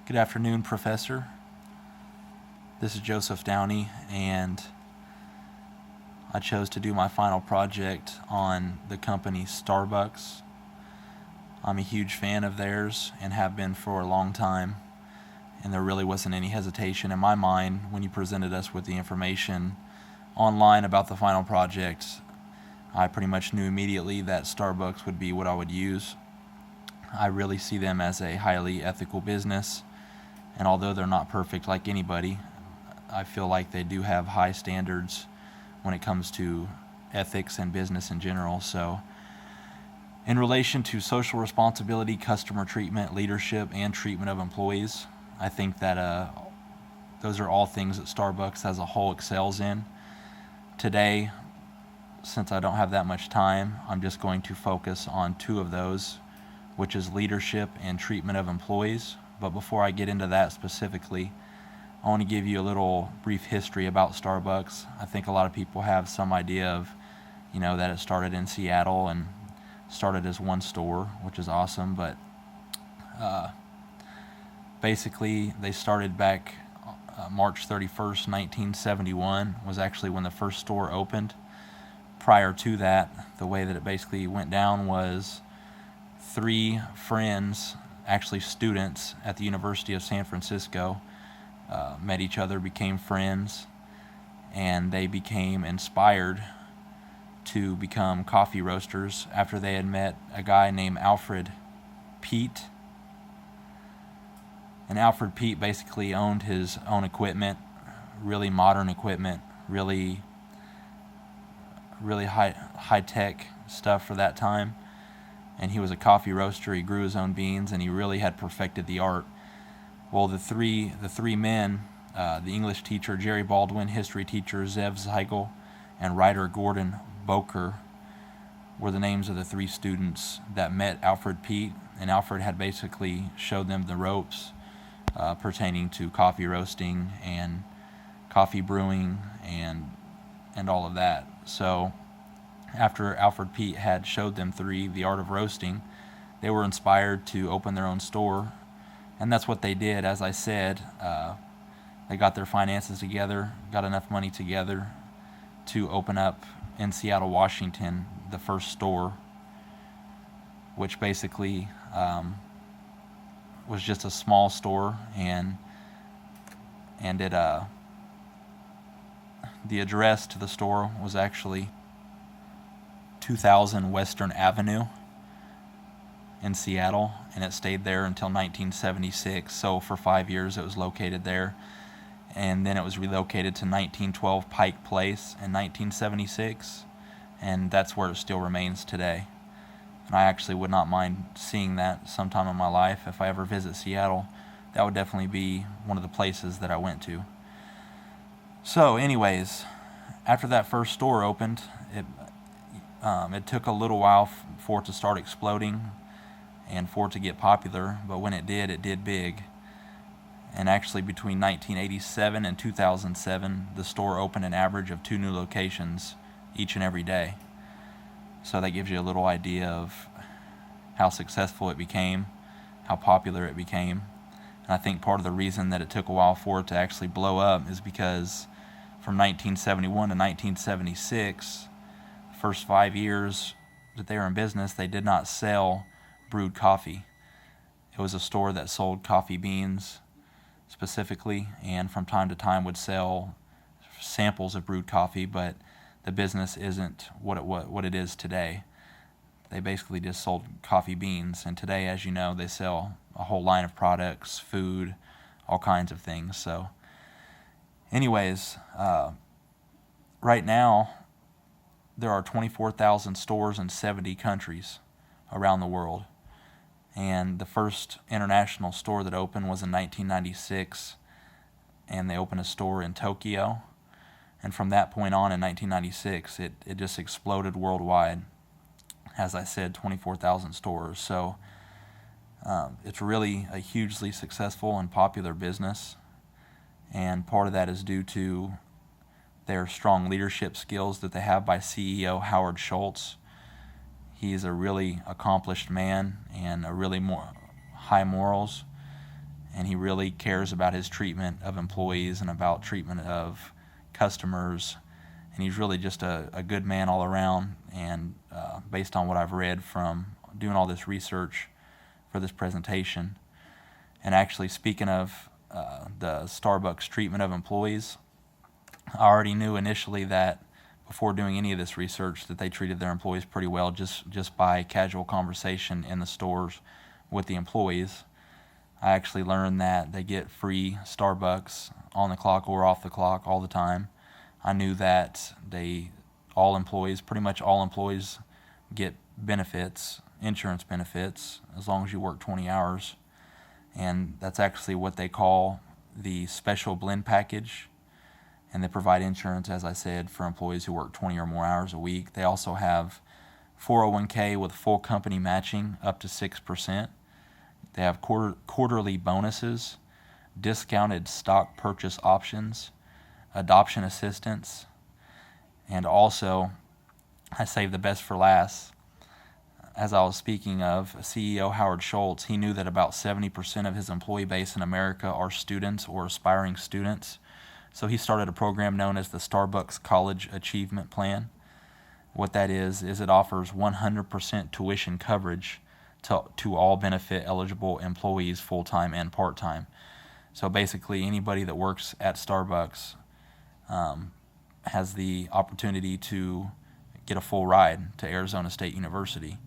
Good afternoon, Professor. This is Joseph Downey, and I chose to do my final project on the company Starbucks. I'm a huge fan of theirs and have been for a long time, and there really wasn't any hesitation in my mind when you presented us with the information online about the final project. I pretty much knew immediately that Starbucks would be what I would use. I really see them as a highly ethical business, and although they're not perfect like anybody, I feel like they do have high standards when it comes to ethics and business in general. So in relation to social responsibility, customer treatment, leadership, and treatment of employees, I think that those are all things that Starbucks as a whole excels in. Today, since I don't have that much time, I'm just going to focus on two of those, which is leadership and treatment of employees. But before I get into that specifically, I want to give you a little brief history about Starbucks. I think a lot of people have some idea of, that it started in Seattle and started as one store, which is awesome. But basically, they started back March 31st, 1971 was actually when the first store opened. Prior to that, the way that it basically went down was three friends, actually students at the University of San Francisco, met each other, became friends, and they became inspired to become coffee roasters after they had met a guy named Alfred Peet. And Alfred Peet basically owned his own equipment, really modern equipment, really high-tech stuff for that time. And he was a coffee roaster. He grew his own beans, and he really had perfected the art. Well, the three men, the English teacher Jerry Baldwin, history teacher Zev Zeigel, and writer Gordon Boker, were the names of the three students that met Alfred Peet. And Alfred had basically showed them the ropes pertaining to coffee roasting and coffee brewing and all of that. So after Alfred Peet had showed them three the art of roasting, they were inspired to open their own store. And that's what they did. As I said, they got their finances together, got enough money together to open up in Seattle, Washington, the first store, which basically was just a small store, and it the address to the store was actually 2000 Western Avenue in Seattle, and it stayed there until 1976. So for 5 years it was located there, and then it was relocated to 1912 Pike Place in 1976, and that's where it still remains today. And I actually would not mind seeing that sometime in my life. If I ever visit Seattle, that would definitely be one of the places that I went to. So anyways, after that first store opened, it took a little while for it to start exploding and for it to get popular, but when it did big. And actually between 1987 and 2007, the store opened an average of 2 new locations each and every day. So that gives you a little idea of how successful it became, how popular it became. And I think part of the reason that it took a while for it to actually blow up is because from 1971 to 1976, the first 5 years that they were in business, they did not sell brewed coffee. It was a store that sold coffee beans specifically, and from time to time would sell samples of brewed coffee, but the business isn't what it is today. They basically just sold coffee beans, and today, as you know, they sell a whole line of products, food, all kinds of things. So anyways, right now there are 24,000 stores in 70 countries around the world. And the first international store that opened was in 1996, and they opened a store in Tokyo. And from that point on in 1996, it just exploded worldwide. As I said, 24,000 stores. So it's really a hugely successful and popular business. And part of that is due to their strong leadership skills that they have by CEO Howard Schultz. He's a really accomplished man and a really high morals, and he really cares about his treatment of employees and about treatment of customers, and he's really just a good man all around. And based on what I've read from doing all this research for this presentation, and actually speaking of the Starbucks treatment of employees, I already knew initially that before doing any of this research that they treated their employees pretty well just by casual conversation in the stores with the employees. I actually learned that they get free Starbucks on the clock or off the clock all the time. I knew that pretty much all employees get benefits, insurance benefits, as long as you work 20 hours. And that's actually what they call the special blend package. And they provide insurance, as I said, for employees who work 20 or more hours a week. They also have 401k with full company matching up to 6%. They have quarterly bonuses, discounted stock purchase options, adoption assistance, and also, I saved the best for last. As I was speaking of, CEO Howard Schultz, he knew that about 70% of his employee base in America are students or aspiring students. So he started a program known as the Starbucks College Achievement Plan. What that is it offers 100% tuition coverage to all benefit eligible employees, full-time and part-time. So basically anybody that works at Starbucks has the opportunity to get a full ride to Arizona State University,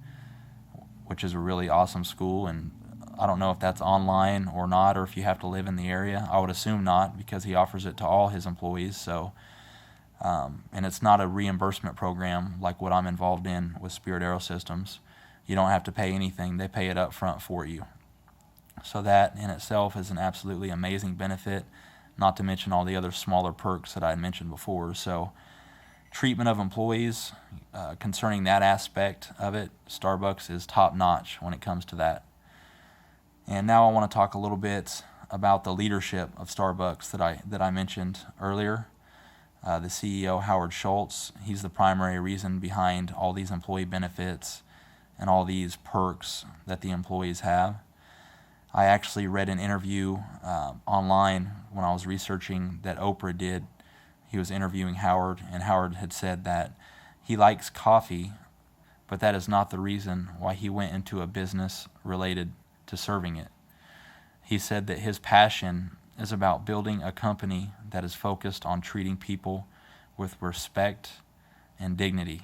which is a really awesome school. And I don't know if that's online or not, or if you have to live in the area. I would assume not, because he offers it to all his employees. So, and it's not a reimbursement program like what I'm involved in with Spirit Aerosystems. You don't have to pay anything. They pay it up front for you. So that in itself is an absolutely amazing benefit, not to mention all the other smaller perks that I had mentioned before. So treatment of employees, concerning that aspect of it, Starbucks is top-notch when it comes to that. And now I want to talk a little bit about the leadership of Starbucks that I mentioned earlier. The CEO, Howard Schultz, he's the primary reason behind all these employee benefits and all these perks that the employees have. I actually read an interview online when I was researching that Oprah did. He was interviewing Howard, and Howard had said that he likes coffee, but that is not the reason why he went into a business related to serving it. He said that his passion is about building a company that is focused on treating people with respect and dignity.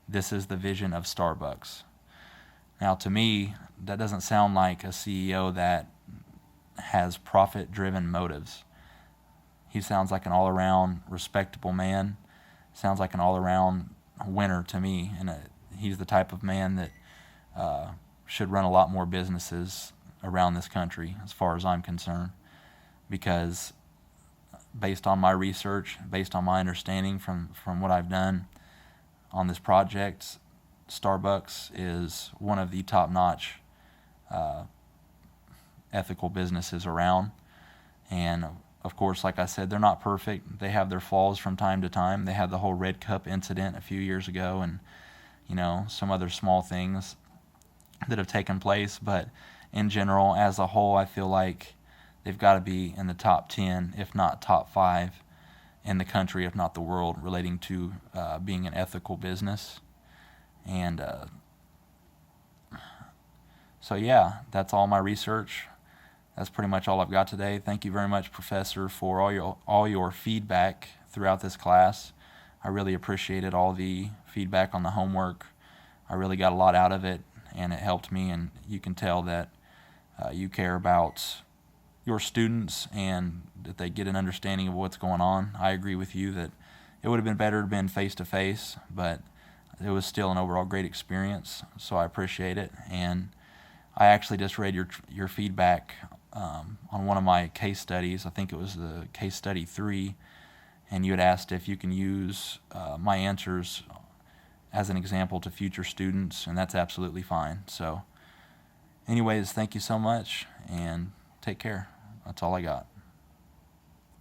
This is the vision of Starbucks. Now, to me, that doesn't sound like a CEO that has profit-driven motives. He sounds like an all-around respectable man, sounds like an all-around winner to me, and he's the type of man that should run a lot more businesses around this country, as far as I'm concerned, because based on my research, based on my understanding from what I've done on this project, Starbucks is one of the top-notch ethical businesses around. And of course, like I said, they're not perfect. They have their flaws from time to time. They had the whole Red Cup incident a few years ago, and some other small things that have taken place. But in general, as a whole, I feel like they've got to be in the top 10, if not top 5 in the country, if not the world, relating to being an ethical business. And so yeah, that's all my research. That's pretty much all I've got today. Thank you very much, Professor, for all your feedback throughout this class. I really appreciated all the feedback on the homework. I really got a lot out of it, and it helped me, and you can tell that you care about your students and that they get an understanding of what's going on. I agree with you that it would have been better to have been face-to-face, but it was still an overall great experience, so I appreciate it. And I actually just read your feedback on one of my case studies. I think it was the case study 3, and you had asked if you can use my answers as an example to future students, and that's absolutely fine. So anyways, thank you so much, and take care. That's all I got.